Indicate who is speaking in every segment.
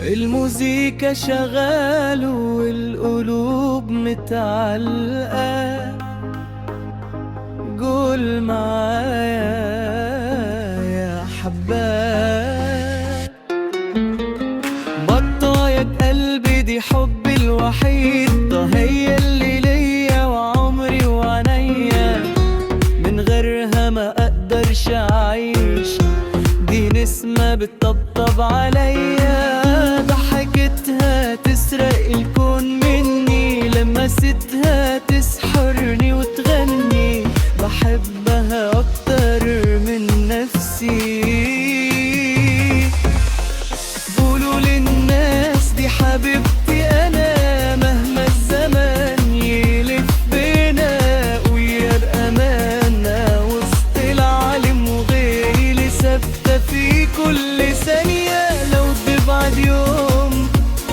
Speaker 1: الموزيكا شغال والقلوب متعلقة. قول معايا يا حباب، بطاية قلبي دي حبي الوحيد، ده هي اللي ليا وعمري وعنيا، من غيرها ما اقدرش اعيش. دي نسمة بتطبطب عليا، ضحكتها تسرق الكون مني، لمستها تسحرني وتغني. بحبها اكتر من نفسي. قولوا للناس دي حبيبتي انا، مهما الزمان يلف بينا ويا امانة وسط العالم وغيري، اللي ثابتة في كل ثانية. لو تبعد يوم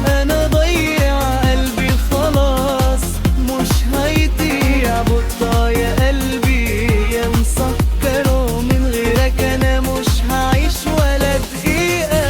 Speaker 1: انا ضيع قلبي خلاص، مش هيضيع بطة يا قلبي يا مسكر، ومن غيرك انا مش هعيش ولا دقيقة.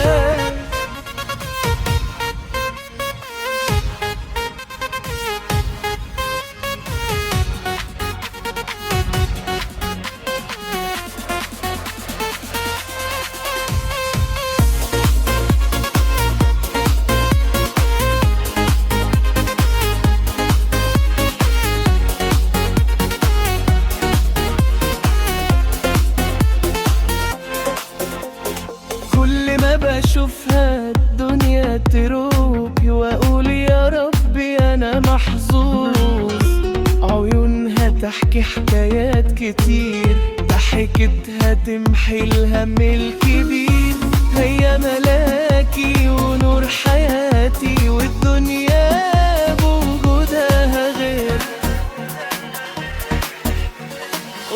Speaker 1: كل ما بشوفها الدنيا تروح، واقول يا ربي انا محظوظ. عيونها تحكي حكايات كتير، ضحكتها تمحي الهم الكبير. هي ملاكي ونور حياتي، والدنيا بوجودها غير.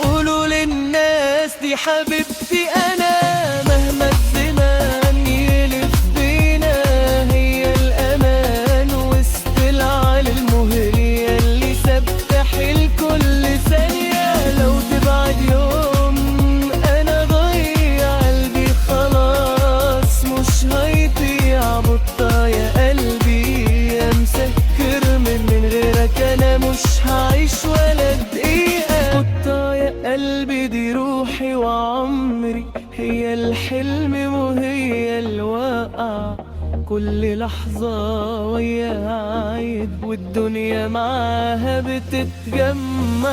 Speaker 1: قولوا للناس دي حبيبتي انا، مهما الزمان يلف بينا، هي الامان وسط العالم المهرية، اللي ثابتة حيل كل ثانية. لو تبعد يوم انا ضيع قلبي خلاص، مش هيضيع بطة يا قلبي يا مسكر، من غيرك انا مش هعيش ولا دقيقة. بطة يا قلبي دي روحي وعمري، هي الحلم وهي الواقع، كل لحظة وياها عيد، والدنيا معاها بتتجمع.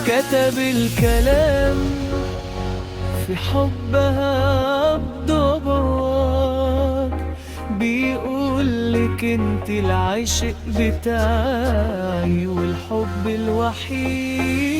Speaker 1: كتب الكلام في حبها بضبط، بيقولك انت العاشق بتاعي والحب الوحيد.